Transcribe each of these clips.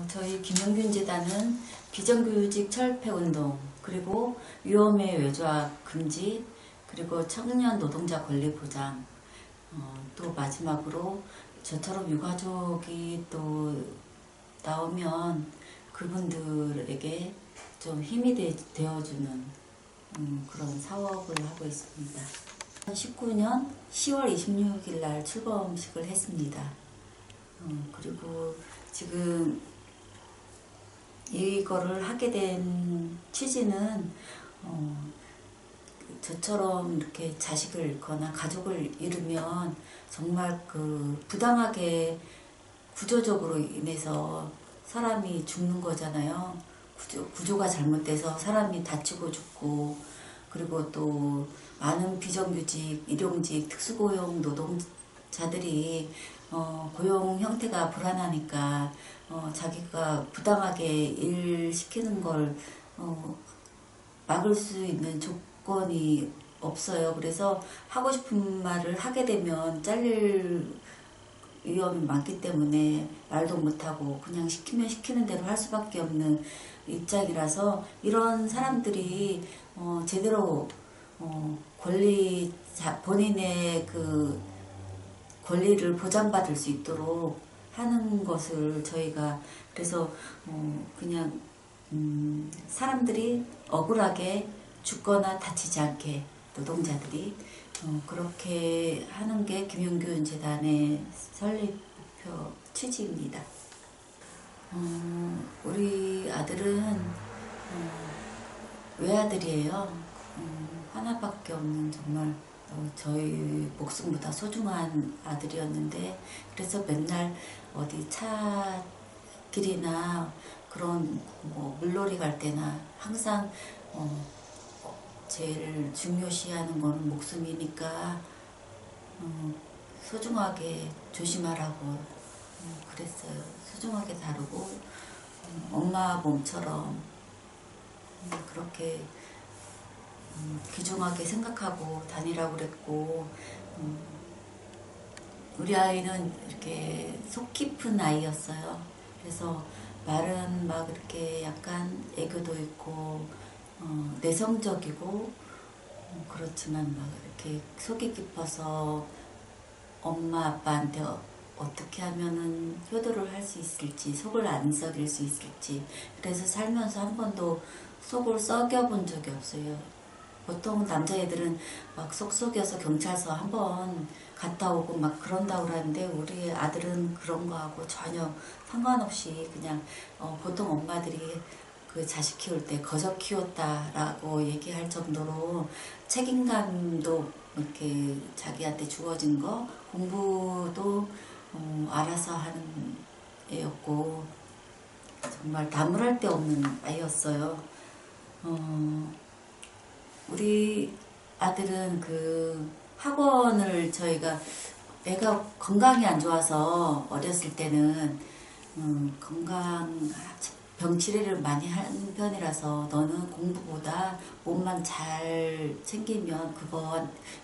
저희 김용균 재단은 비정규직 철폐운동, 그리고 위험의 외주화 금지, 그리고 청년 노동자 권리 보장, 또 마지막으로 저처럼 유가족이 또 나오면 그분들에게 좀 힘이 되어주는 그런 사업을 하고 있습니다. 2019년 10월 26일 날 출범식을 했습니다. 그리고 지금 이거를 하게 된 취지는 저처럼 이렇게 자식을 잃거나 가족을 잃으면 정말 부당하게 구조적으로 인해서 사람이 죽는 거잖아요. 구조가 잘못돼서 사람이 다치고 죽고, 그리고 또 많은 비정규직, 일용직, 특수고용 노동자들이 고용 형태가 불안하니까 자기가 부당하게 일 시키는 걸 막을 수 있는 조건이 없어요. 그래서 하고 싶은 말을 하게 되면 잘릴 위험이 많기 때문에 말도 못하고 그냥 시키면 시키는 대로 할 수밖에 없는 입장이라서, 이런 사람들이 제대로 본인의 권리를 보장받을 수 있도록 하는 것을 저희가, 그래서 그냥 사람들이 억울하게 죽거나 다치지 않게, 노동자들이 그렇게 하는 게 김용균 재단의 설립 목표 취지입니다. 우리 아들은 외아들이에요. 하나밖에 없는 정말 저희 목숨보다 소중한 아들이었는데, 그래서 맨날 어디 차길이나 그런 물놀이 갈 때나 항상 제일 중요시하는 거는 목숨이니까 소중하게 조심하라고 그랬어요. 소중하게 다루고 엄마 몸처럼 그렇게 귀중하게 생각하고 다니라고 그랬고, 우리 아이는 이렇게 속 깊은 아이였어요. 그래서 말은 막 이렇게 약간 애교도 있고 내성적이고 그렇지만 막 이렇게 속이 깊어서 엄마 아빠한테 어떻게 하면은 효도를 할 수 있을지, 속을 안 썩일 수 있을지, 그래서 살면서 한 번도 속을 썩여본 적이 없어요. 보통 남자애들은 막 속 썩여서 경찰서 한번 갔다 오고 막 그런다고 그러는데, 우리 아들은 그런 거하고 전혀 상관없이 그냥 보통 엄마들이 그 자식 키울 때 거저 키웠다라고 얘기할 정도로 책임감도 이렇게 자기한테 주어진 거, 공부도 알아서 하는 애였고, 정말 나무랄 데 없는 아이였어요. 우리 아들은 학원을 저희가, 애가 건강이 안 좋아서 어렸을 때는 병 치레를 많이 하는 편이라서, 너는 공부보다 몸만 잘 챙기면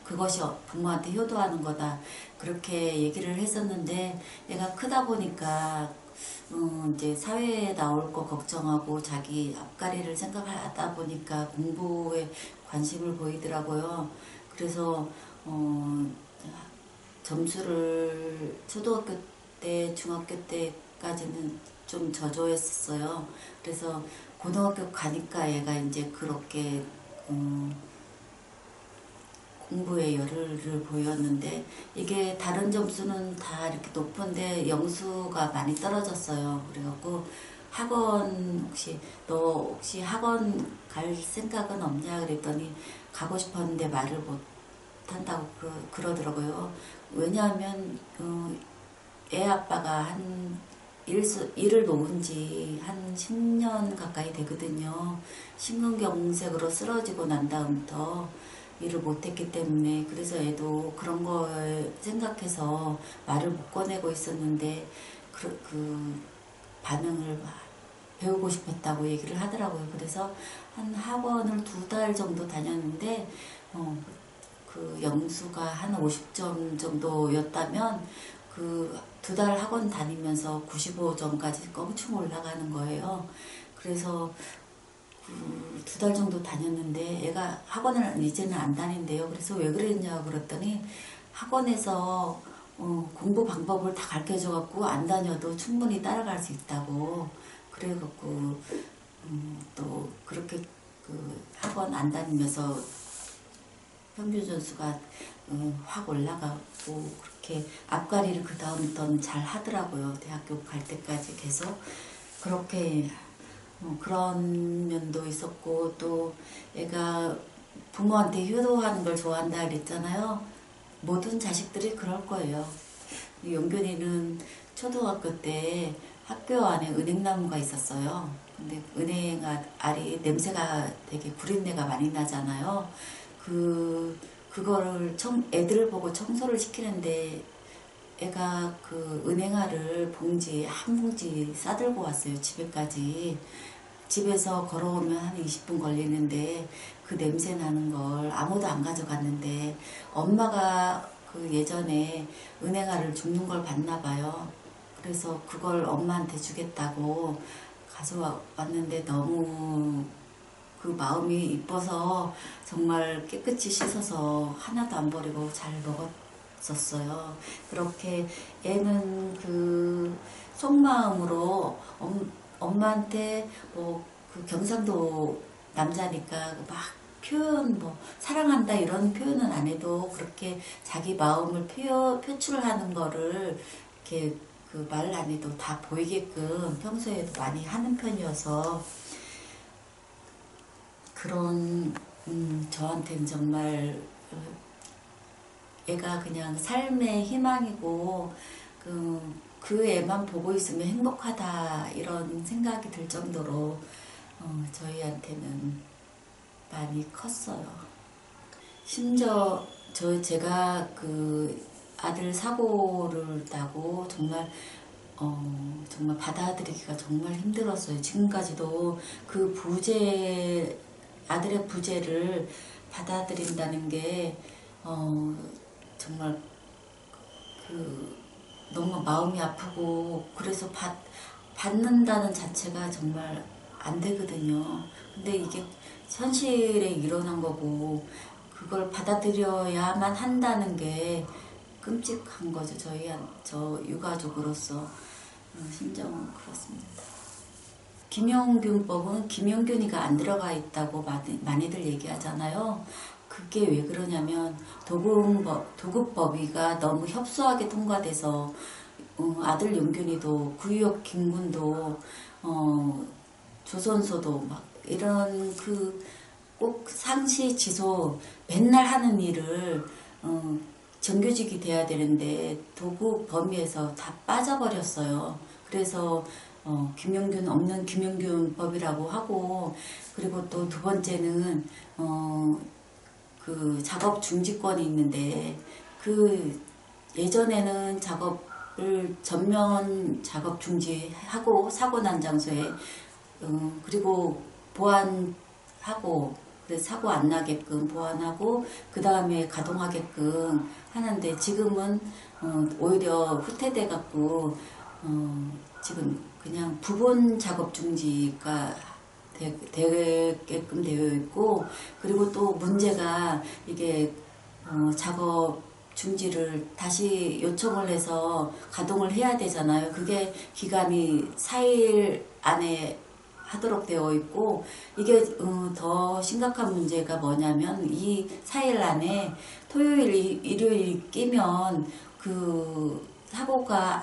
그것이 부모한테 효도하는 거다, 그렇게 얘기를 했었는데, 애가 크다 보니까 이제 사회에 나올 거 걱정하고 자기 앞가리를 생각하다 보니까 공부에 관심을 보이더라고요. 그래서 점수를 초등학교 때, 중학교 때까지는 좀 저조했었어요. 그래서 고등학교 가니까 얘가 이제 그렇게 공부에 열을 보였는데, 이게 다른 점수는 다 이렇게 높은데 영수가 많이 떨어졌어요. 그래갖고 너 혹시 학원 갈 생각은 없냐 그랬더니, 가고 싶었는데 말을 못 한다고 그러더라고요. 왜냐하면 애 아빠가 일을 놓은 지 한 10년 가까이 되거든요. 심근경색으로 쓰러지고 난 다음부터 일을 못했기 때문에. 그래서 애도 그런 걸 생각해서 말을 못 꺼내고 있었는데, 그 반응을 배우고 싶었다고 얘기를 하더라고요. 그래서 한 학원을 2달 정도 다녔는데, 그 영수가 한 50점 정도였다면, 그 2달 학원 다니면서 95점까지 껑충 올라가는 거예요. 그래서 2달 정도 다녔는데 애가 학원을 이제는 안 다닌대요. 그래서 왜 그랬냐고 그랬더니 학원에서 공부 방법을 다 가르쳐줘 갖고 안 다녀도 충분히 따라갈 수 있다고 그래 갖고 또 그렇게 그 학원 안 다니면서 평균 점수가 확 올라가고 그렇게 앞가리를 그 다음부터는 잘 하더라고요. 대학교 갈 때까지 계속 그렇게 그런 면도 있었고, 또 애가 부모한테 효도하는 걸 좋아한다 그랬잖아요. 모든 자식들이 그럴 거예요. 용균이는 초등학교 때 학교 안에 은행나무가 있었어요. 근데 은행 알이 냄새가 되게 구린내가 많이 나잖아요. 그거를 애들을 보고 청소를 시키는데 애가 그 은행알을 한 봉지 싸들고 왔어요. 집에까지. 집에서 걸어오면 한 20분 걸리는데 그 냄새 나는 걸 아무도 안 가져갔는데 엄마가 그 예전에 은행알을 줍는 걸 봤나 봐요. 그래서 그걸 엄마한테 주겠다고 가져왔는데 너무 그 마음이 이뻐서 정말 깨끗이 씻어서 하나도 안 버리고 잘 먹었었어요. 그렇게 애는 그 속마음으로 엄마한테 그 경상도 남자니까 막 표현 사랑한다 이런 표현은 안 해도 그렇게 자기 마음을 표출하는 거를 이렇게 그 말 안 해도 다 보이게끔 평소에도 많이 하는 편이어서 그런 저한테는 정말 애가 그냥 삶의 희망이고 그 애만 보고 있으면 행복하다 이런 생각이 들 정도로 저희한테는 많이 컸어요. 심지어 제가 그 아들 사고를 나고 정말 받아들이기가 정말 힘들었어요. 지금까지도 그 아들의 부재를 받아들인다는 게 정말 너무 마음이 아프고 그래서 받는다는 자체가 정말 안 되거든요. 근데 이게 현실에 일어난 거고 그걸 받아들여야만 한다는 게 끔찍한 거죠. 저 유가족으로서 심정은 그렇습니다. 김영균법은 김영균이가 안 들어가 있다고 많이들 얘기하잖아요. 그게 왜 그러냐면 도급법위가 너무 협소하게 통과돼서 아들 용균이도 구유역 김군도 조선소도 막 이런 꼭 상시 지소 맨날 하는 일을 정규직이 돼야 되는데 도급 범위에서 다 빠져버렸어요. 그래서 김영균 없는 김영균법이라고 하고 그리고 또 2번째는 그 작업 중지권이 있는데 예전에는 작업을 전면 작업 중지하고 사고 난 장소에 그리고 보완하고 그래서 사고 안 나게끔 보완하고 그 다음에 가동하게끔 하는데 지금은 오히려 후퇴돼 갖고 지금 그냥 부분 작업 중지가 되게끔 되어 있고 그리고 또 문제가 이게 작업 중지를 다시 요청을 해서 가동을 해야 되잖아요. 그게 기간이 4일 안에 하도록 되어 있고 이게 더 심각한 문제가 뭐냐면 이 4일 안에 토요일, 일요일 끼면 그 사고가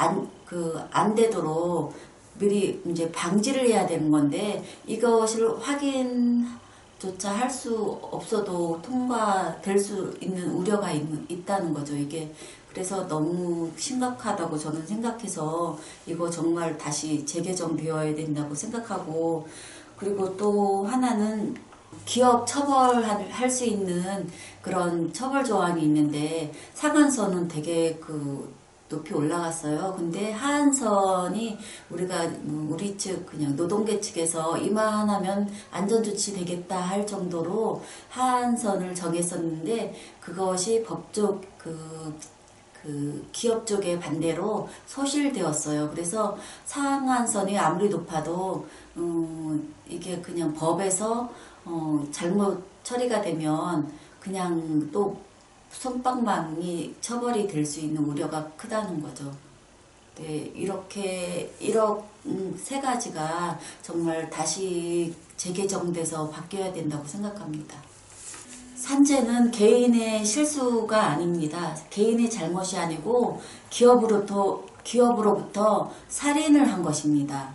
안 되도록 미리 이제 방지를 해야 되는 건데 이것을 확인조차 할 수 없어도 통과될 수 있는 우려가 있다는 거죠. 이게 그래서 너무 심각하다고 저는 생각해서 이거 정말 다시 재개정되어야 된다고 생각하고 그리고 또 하나는 기업 처벌할 수 있는 그런 처벌 조항이 있는데 상한선은 되게 높이 올라갔어요. 근데 하한선이 우리 측 그냥 노동계 측에서 이만하면 안전조치 되겠다 할 정도로 하한선을 정했었는데 그것이 법적 그 기업 쪽에 반대로 소실되었어요. 그래서 상한선이 아무리 높아도 이게 그냥 법에서 잘못 처리가 되면 그냥 또 솜방망이 처벌이 될 수 있는 우려가 크다는 거죠. 네, 이렇게 1억 세 가지가 정말 다시 재개정돼서 바뀌어야 된다고 생각합니다. 산재는 개인의 실수가 아닙니다. 개인의 잘못이 아니고 기업으로부터 살인을 한 것입니다.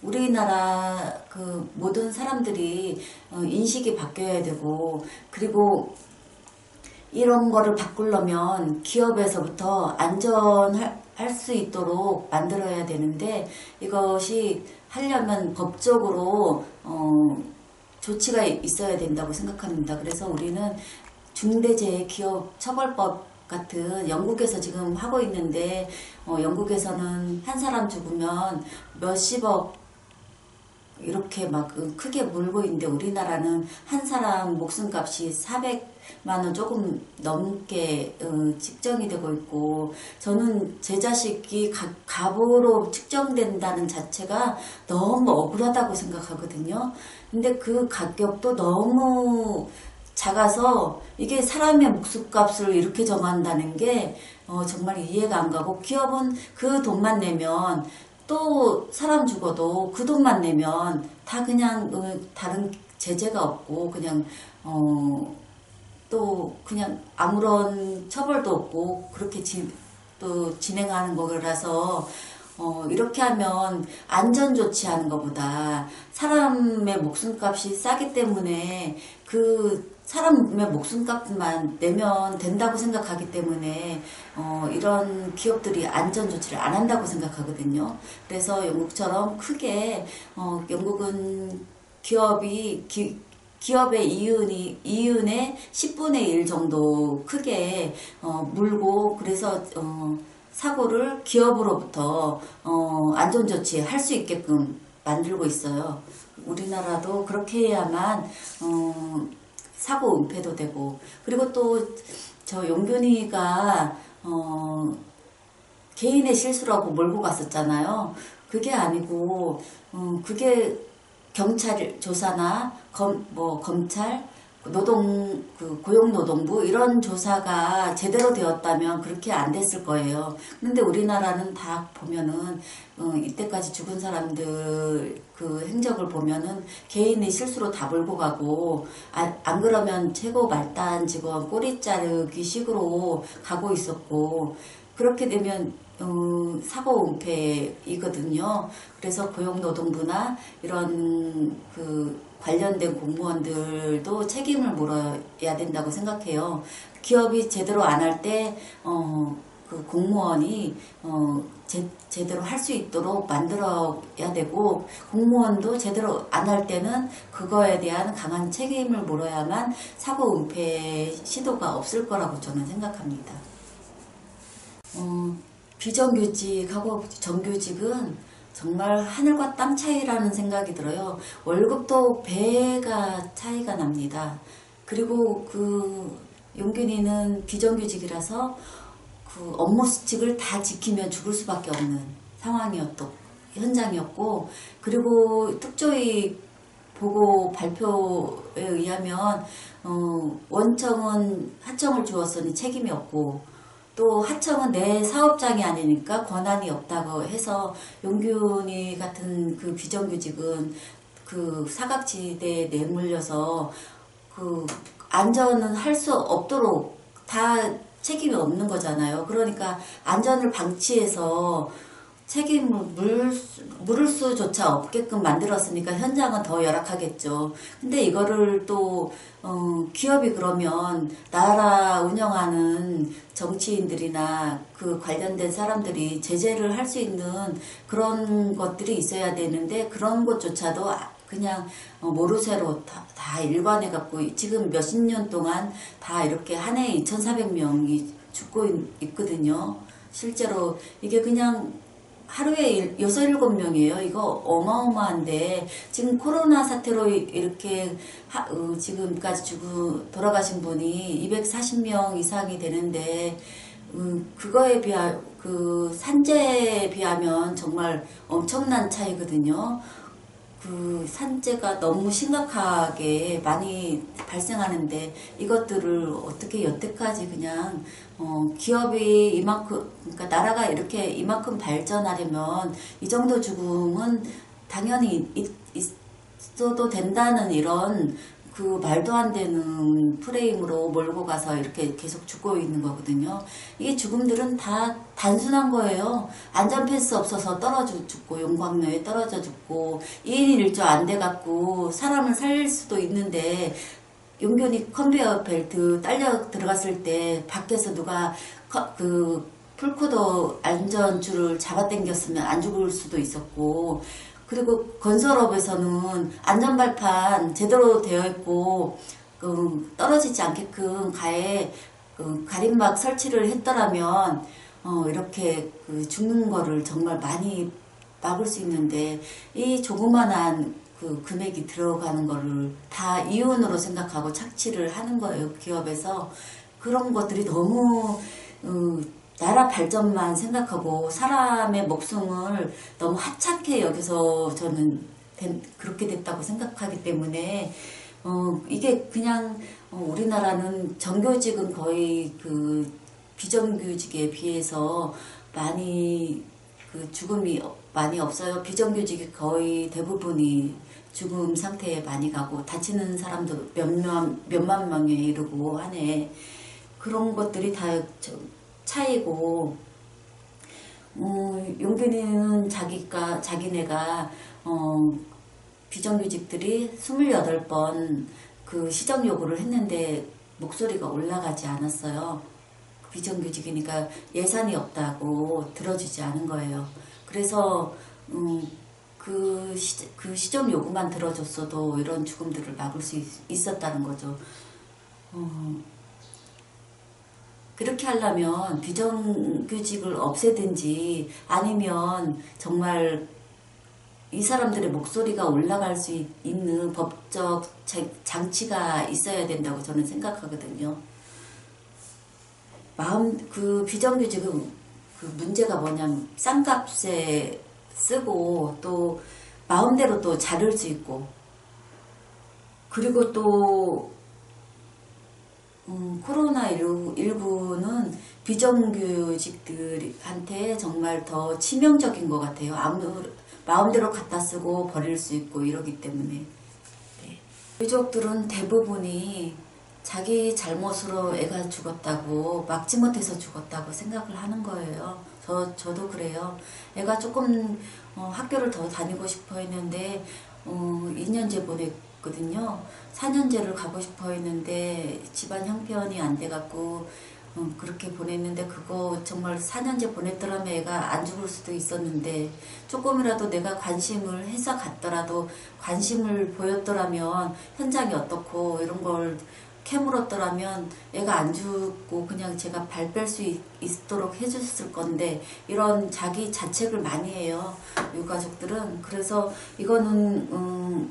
우리나라 그 모든 사람들이 인식이 바뀌어야 되고, 그리고 이런 거를 바꾸려면 기업에서부터 안전할 수 있도록 만들어야 되는데, 이것이 하려면 법적으로 조치가 있어야 된다고 생각합니다. 그래서 우리는 중대재해기업처벌법 같은 영국에서 지금 하고 있는데, 영국에서는 한 사람 죽으면 몇십억 이렇게 막 크게 물고 있는데, 우리나라는 한 사람 목숨값이 400만 원 조금 넘게 측정이 되고 있고, 저는 제 자식이 갑으로 측정된다는 자체가 너무 억울하다고 생각하거든요. 근데 그 가격도 너무 작아서 이게 사람의 목숨값을 이렇게 정한다는 게 정말 이해가 안 가고, 기업은 그 돈만 내면 또 사람 죽어도 그 돈만 내면 다 그냥 다른 제재가 없고 그냥 또 그냥 아무런 처벌도 없고 그렇게 또 진행하는 거라서 이렇게 하면 안전 조치하는 것보다 사람의 목숨값이 싸기 때문에 그 사람의 목숨값만 내면 된다고 생각하기 때문에 이런 기업들이 안전 조치를 안 한다고 생각하거든요. 그래서 영국처럼 크게 영국은 기업의 이윤의 10분의 1 정도 크게 물고, 그래서 사고를 기업으로부터 안전조치 할 수 있게끔 만들고 있어요. 우리나라도 그렇게 해야만 사고 은폐도 되고, 그리고 또 저 용균이가 개인의 실수라고 몰고 갔었잖아요. 그게 아니고 그게 경찰 조사나 검찰, 고용노동부 이런 조사가 제대로 되었다면 그렇게 안 됐을 거예요. 그런데 우리나라는 다 보면은 이때까지 죽은 사람들 그 행적을 보면은 개인의 실수로 다 몰고 가고, 안 그러면 최고 말단 직원 꼬리 자르기 식으로 가고 있었고, 그렇게 되면 사고 은폐이거든요. 그래서 고용노동부나 이런 그 관련된 공무원들도 책임을 물어야 된다고 생각해요. 기업이 제대로 안 할 때 그 공무원이 제대로 할 수 있도록 만들어야 되고, 공무원도 제대로 안 할 때는 그거에 대한 강한 책임을 물어야만 사고 은폐 시도가 없을 거라고 저는 생각합니다. 비정규직하고 정규직은 정말 하늘과 땅 차이라는 생각이 들어요. 월급도 배가 차이가 납니다. 그리고 그 용균이는 비정규직이라서 그 업무 수칙을 다 지키면 죽을 수밖에 없는 현장이었고, 그리고 특조위 보고 발표에 의하면 원청은 하청을 주었으니 책임이 없고, 또 하청은 내 사업장이 아니니까 권한이 없다고 해서 용균이 같은 그 비정규직은 그 사각지대에 내몰려서 그 안전은 할 수 없도록 다 책임이 없는 거잖아요. 그러니까 안전을 방치해서 책임을 물을 수조차 없게끔 만들었으니까 현장은 더 열악하겠죠. 근데 이거를 또 기업이 그러면 나라 운영하는 정치인들이나 그 관련된 사람들이 제재를 할 수 있는 그런 것들이 있어야 되는데, 그런 것조차도 그냥 모르쇠로 다 일관해갖고 지금 몇십 년 동안 다 이렇게 한 해에 2,400명이 죽고 있거든요. 실제로 이게 그냥 하루에 6, 7명이에요. 이거 어마어마한데, 지금 코로나 사태로 이렇게 지금까지 돌아가신 분이 240명 이상이 되는데, 그거에 그 산재에 비하면 정말 엄청난 차이거든요. 그 산재가 너무 심각하게 많이 발생하는데 이것들을 어떻게 여태까지 그냥 기업이 이만큼, 그러니까 나라가 이렇게 이만큼 발전하려면 이 정도 죽음은 당연히 있어도 된다는 이런 그 말도 안 되는 프레임으로 몰고 가서 이렇게 계속 죽고 있는 거거든요. 이 죽음들은 다 단순한 거예요. 안전펜스 없어서 떨어져 죽고, 용광로에 떨어져 죽고, 2인 1조 안 돼갖고 사람을 살릴 수도 있는데, 용변이 컨베이어 벨트 딸려 들어갔을 때 밖에서 누가 그 풀코더 안전줄을 잡아당겼으면 안 죽을 수도 있었고, 그리고 건설업에서는 안전발판 제대로 되어 있고 떨어지지 않게끔 가에 가림막 설치를 했더라면 이렇게 죽는 거를 정말 많이 막을 수 있는데 이 조그만한 그 금액이 들어가는 거를 다 이윤으로 생각하고 착취를 하는 거예요. 기업에서. 그런 것들이 너무 나라 발전만 생각하고 사람의 목숨을 너무 하찮게 여기서 저는 그렇게 됐다고 생각하기 때문에 이게 그냥 우리나라는 정규직은 거의 그 비정규직에 비해서 많이 그 죽음이 많이 없어요. 비정규직이 거의 대부분이 죽음 상태에 많이 가고 다치는 사람도 몇만 명에 이르고 하네. 그런 것들이 다 차이고, 용균이는 자기네가, 비정규직들이 28번 그 시정 요구를 했는데 목소리가 올라가지 않았어요. 비정규직이니까 예산이 없다고 들어주지 않은 거예요. 그래서, 그 시정 요구만 들어줬어도 이런 죽음들을 막을 수 있었다는 거죠. 그렇게 하려면 비정규직을 없애든지 아니면 정말 이 사람들의 목소리가 올라갈 수 있는 법적 장치가 있어야 된다고 저는 생각하거든요. 그 비정규직은 그 문제가 뭐냐면 싼값에 쓰고 또 마음대로 또 자를 수 있고, 그리고 또 코로나19는 비정규직들한테 정말 더 치명적인 것 같아요. 마음대로 갖다 쓰고 버릴 수 있고 이러기 때문에. 네. 유족들은 대부분이 자기 잘못으로 애가 죽었다고, 막지 못해서 죽었다고 생각을 하는 거예요. 저도 그래요. 애가 조금 학교를 더 다니고 싶어 했는데 2년제 보냈거든요. 4년제를 가고 싶어 했는데 집안 형편이 안 돼갖고 그렇게 보냈는데, 그거 정말 4년제 보냈더라면 애가 안 죽을 수도 있었는데, 조금이라도 내가 관심을 해서 갔더라도 관심을 보였더라면 현장이 어떻고 이런 걸 캐물었더라면 애가 안 죽고 그냥 제가 발 뺄 수 있도록 해줬을 건데, 이런 자기 자책을 많이 해요, 유가족들은. 그래서 이거는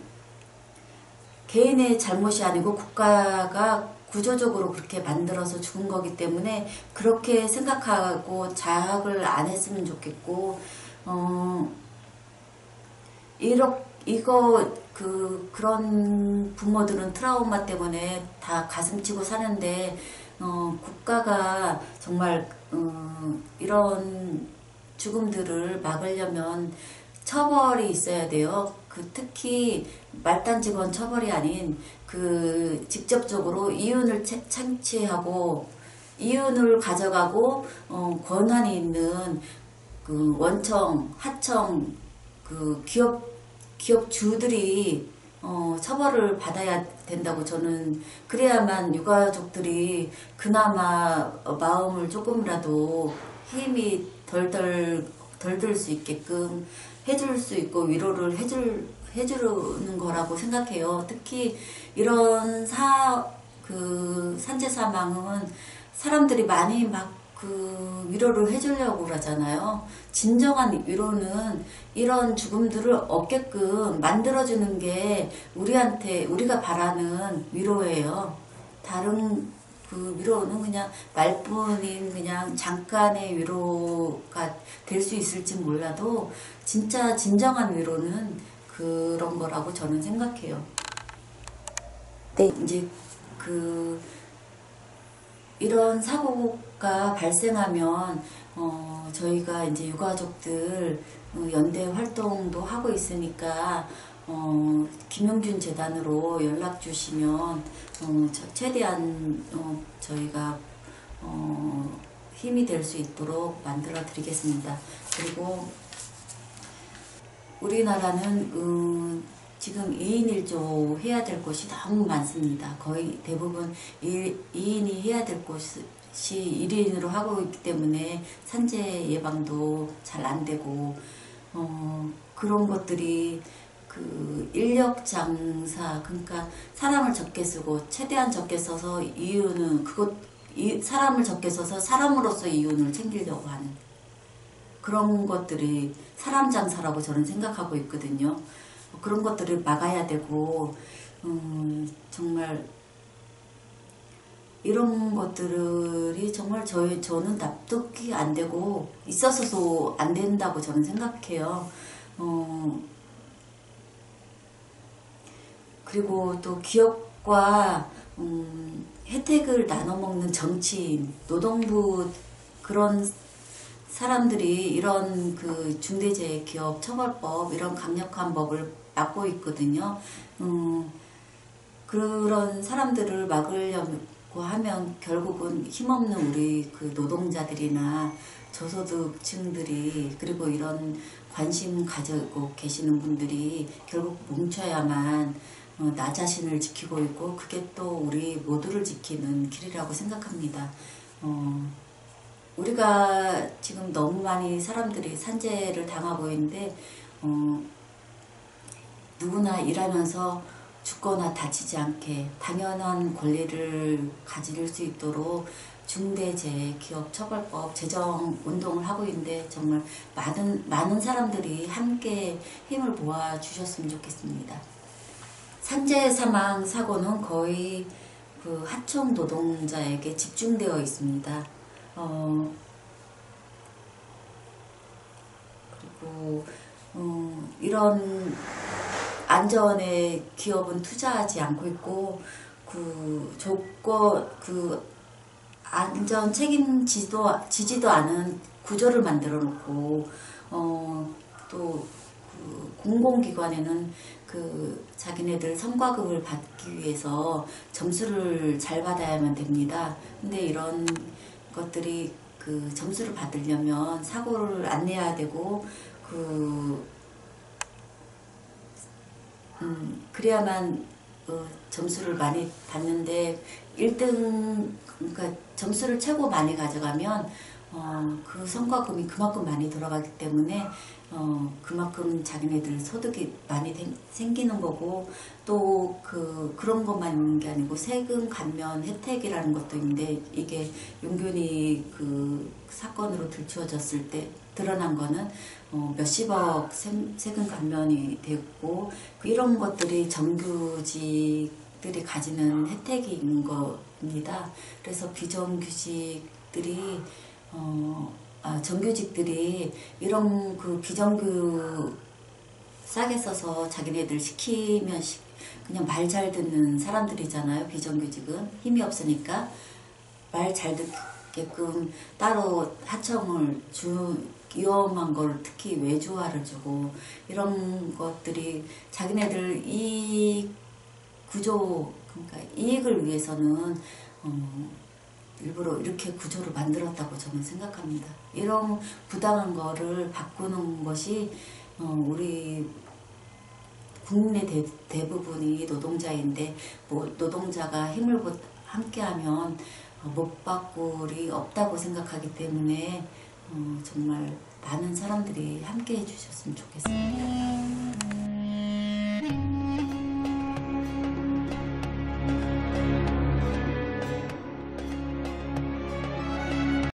개인의 잘못이 아니고 국가가 구조적으로 그렇게 만들어서 죽은 거기 때문에 그렇게 생각하고 자학을 안 했으면 좋겠고, 그런 부모들은 트라우마 때문에 다 가슴 치고 사는데, 국가가 정말, 이런 죽음들을 막으려면 처벌이 있어야 돼요. 특히 말단 직원 처벌이 아닌 직접적으로 이윤을 창취하고 이윤을 가져가고 권한이 있는 원청, 하청, 기업 주들이 처벌을 받아야 된다고 저는. 그래야만 유가족들이 그나마 마음을 조금이라도 힘이 덜 들 수 있게끔 해줄 수 있고 위로를 해주는 거라고 생각해요. 특히 이런 산재 사망은 사람들이 많이 위로를 해주려고 그러잖아요. 진정한 위로는 이런 죽음들을 없게끔 만들어주는 게 우리가 바라는 위로예요. 다른 그 위로는 그냥 말뿐인 그냥 잠깐의 위로가 될 수 있을지 몰라도 진짜 진정한 위로는 그런 거라고 저는 생각해요. 네, 이제 이런 사고가 발생하면 저희가 이제 유가족들 연대 활동도 하고 있으니까 김용준 재단으로 연락 주시면 최대한 저희가 힘이 될 수 있도록 만들어 드리겠습니다. 그리고 우리나라는 지금 2인 1조 해야 될 곳이 너무 많습니다. 거의 대부분 2인이 해야 될 곳이 1인으로 하고 있기 때문에 산재 예방도 잘 안 되고 그런 것들이 그 인력 장사, 그러니까 사람을 적게 쓰고 최대한 적게 써서 이윤은 사람을 적게 써서 사람으로서 이윤을 챙기려고 하는 그런 것들이 사람 장사라고 저는 생각하고 있거든요. 그런 것들을 막아야 되고 정말 이런 것들이 정말 저는 납득이 안 되고 있어서도 안 된다고 저는 생각해요. 그리고 또 기업과 혜택을 나눠 먹는 정치인, 노동부 그런 사람들이 이런 그 중대재해기업처벌법 이런 강력한 법을 막고 있거든요. 그런 사람들을 막으려고 하면 결국은 힘없는 우리 그 노동자들이나 저소득층들이 그리고 이런 관심 가지고 계시는 분들이 결국 뭉쳐야만 나 자신을 지키고 있고 그게 또 우리 모두를 지키는 길이라고 생각합니다. 우리가 지금 너무 많이 사람들이 산재를 당하고 있는데 누구나 일하면서 죽거나 다치지 않게 당연한 권리를 가질 수 있도록 중대재해기업처벌법 제정 운동을 하고 있는데 정말 많은 사람들이 함께 힘을 모아 주셨으면 좋겠습니다. 산재 사망 사고는 거의 그 하청 노동자에게 집중되어 있습니다. 그리고 이런 안전에 기업은 투자하지 않고 있고 안전 책임지지도 않은 구조를 만들어 놓고 또 공공기관에는 자기네들 성과급을 받기 위해서 점수를 잘 받아야만 됩니다. 근데 이런 것들이 점수를 받으려면 사고를 안 내야 되고 그래야만 점수를 많이 받는데 1등 그러니까 점수를 최고 많이 가져가면 그 성과금이 그만큼 많이 들어가기 때문에 그만큼 자기네들 소득이 많이 생기는 거고 또 그런 것만 있는 게 아니고 세금 감면 혜택이라는 것도 있는데 이게 용균이 그 사건으로 들추어졌을 때 드러난 거는 몇십억 세금 감면이 됐고 이런 것들이 정규직들이 가지는 혜택이 있는 겁니다. 그래서 비정규직들이 정규직들이 이런 비정규 싸게 써서 자기네들 시키면 그냥 말 잘 듣는 사람들이잖아요. 비정규직은 힘이 없으니까 말 잘 듣게끔 따로 하청을 위험한 걸 특히 외주화를 주고 이런 것들이 자기네들 이익 구조 그러니까 이익을 위해서는 일부러 이렇게 구조를 만들었다고 저는 생각합니다. 이런 부당한 거를 바꾸는 것이 우리 국민의 대부분이 노동자인데 노동자가 힘을 함께하면 못 바꿀이 없다고 생각하기 때문에 정말 많은 사람들이 함께 해주셨으면 좋겠습니다.